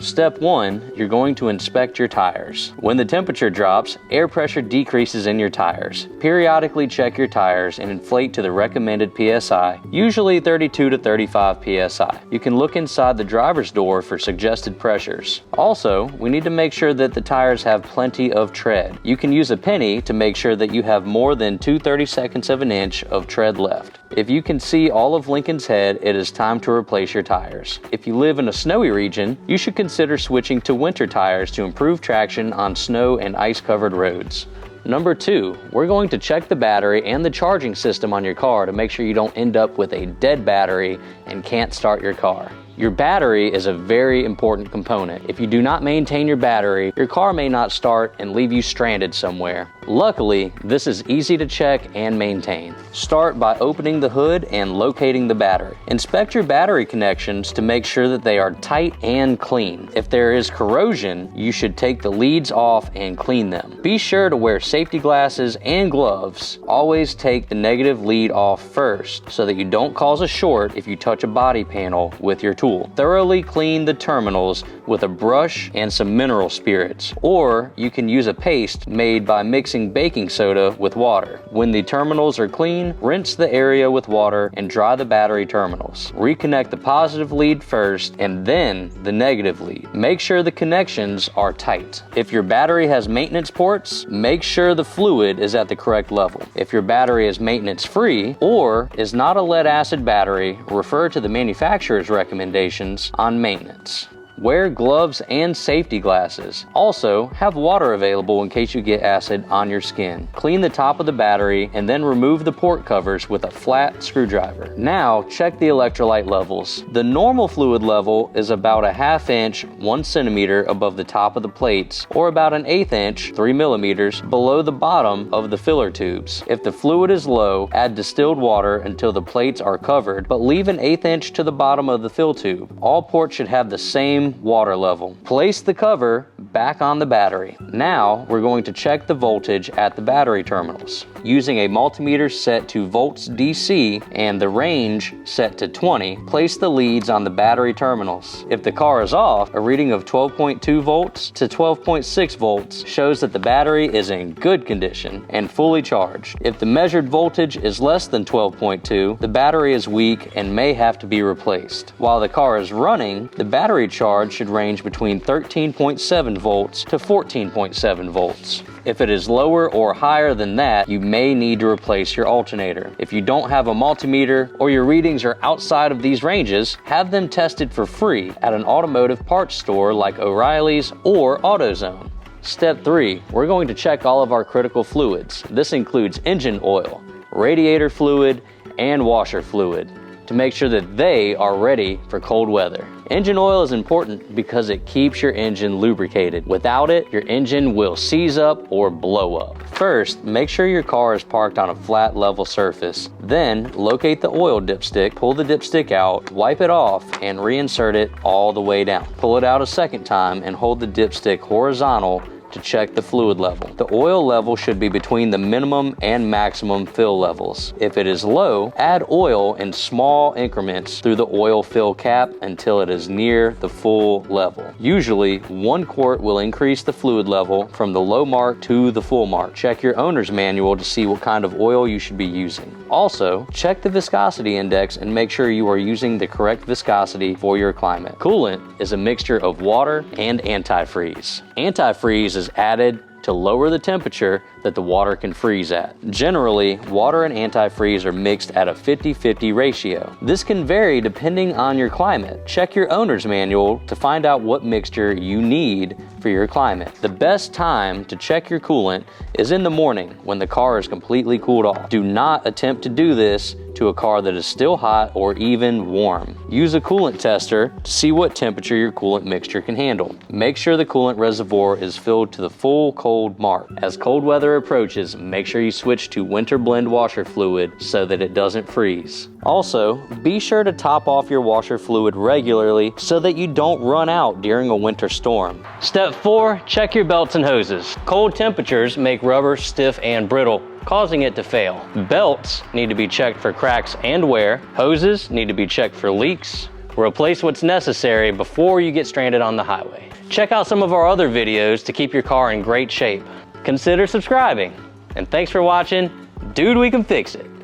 Step 1, you're going to inspect your tires. When the temperature drops, air pressure decreases in your tires. Periodically check your tires and inflate to the recommended PSI, usually 32 to 35 PSI. You can look inside the driver's door for suggested pressures. Also, we need to make sure that the tires have plenty of tread. You can use a penny to make sure that you have more than 2/32 of an inch of tread left. If you can see all of Lincoln's head, it is time to replace your tires. If you live in a snowy region, you should consider switching to winter tires to improve traction on snow and ice-covered roads. Number 2, we're going to check the battery and the charging system on your car to make sure you don't end up with a dead battery and can't start your car. Your battery is a very important component. If you do not maintain your battery, your car may not start and leave you stranded somewhere. Luckily, this is easy to check and maintain. Start by opening the hood and locating the battery. Inspect your battery connections to make sure that they are tight and clean. If there is corrosion, you should take the leads off and clean them. Be sure to wear safety glasses and gloves. Always take the negative lead off first so that you don't cause a short if you touch a body panel with your tool. Thoroughly clean the terminals with a brush and some mineral spirits, or you can use a paste made by mixing baking soda with water. When the terminals are clean, rinse the area with water and dry the battery terminals. Reconnect the positive lead first and then the negative lead. Make sure the connections are tight. If your battery has maintenance ports, make sure the fluid is at the correct level. If your battery is maintenance free or is not a lead acid battery, refer to the manufacturer's recommendations on maintenance. Wear gloves and safety glasses. Also, have water available in case you get acid on your skin. Clean the top of the battery and then remove the port covers with a flat screwdriver. Now, check the electrolyte levels. The normal fluid level is about a 1/2 inch, 1 centimeter above the top of the plates, or about an 1/8 inch, 3 millimeters, below the bottom of the filler tubes. If the fluid is low, add distilled water until the plates are covered, but leave an 1/8 inch to the bottom of the fill tube. All ports should have the same water level. Place the cover back on the battery. Now we're going to check the voltage at the battery terminals. Using a multimeter set to volts DC and the range set to 20, place the leads on the battery terminals. If the car is off, a reading of 12.2 volts to 12.6 volts shows that the battery is in good condition and fully charged. If the measured voltage is less than 12.2, the battery is weak and may have to be replaced. While the car is running, the battery charge should range between 13.7 volts to 14.7 volts. If it is lower or higher than that, you may need to replace your alternator. If you don't have a multimeter or your readings are outside of these ranges, have them tested for free at an automotive parts store like O'Reilly's or AutoZone. Step 3, we're going to check all of our critical fluids. This includes engine oil, radiator fluid, and washer fluid to make sure that they are ready for cold weather. Engine oil is important because it keeps your engine lubricated. Without it, your engine will seize up or blow up. First, make sure your car is parked on a flat, level surface. Then, locate the oil dipstick, pull the dipstick out, wipe it off, and reinsert it all the way down. Pull it out a second time and hold the dipstick horizontal to check the fluid level. The oil level should be between the minimum and maximum fill levels. If it is low, add oil in small increments through the oil fill cap until it is near the full level. Usually, 1 quart will increase the fluid level from the low mark to the full mark. Check your owner's manual to see what kind of oil you should be using. Also, check the viscosity index and make sure you are using the correct viscosity for your climate. Coolant is a mixture of water and antifreeze. Antifreeze is added to lower the temperature that the water can freeze at. Generally, water and antifreeze are mixed at a 50-50 ratio. This can vary depending on your climate. Check your owner's manual to find out what mixture you need for your climate. The best time to check your coolant is in the morning when the car is completely cooled off. Do not attempt to do this to a car that is still hot or even warm. Use a coolant tester to see what temperature your coolant mixture can handle. Make sure the coolant reservoir is filled to the full cold mark. As cold weather approaches, make sure you switch to winter blend washer fluid so that it doesn't freeze. Also, be sure to top off your washer fluid regularly so that you don't run out during a winter storm. Step 4, check your belts and hoses. Cold temperatures make rubber stiff and brittle, causing it to fail. Belts need to be checked for cracks and wear. Hoses need to be checked for leaks. Replace what's necessary before you get stranded on the highway. Check out some of our other videos to keep your car in great shape. Consider subscribing. And thanks for watching Dude, We Can Fix It.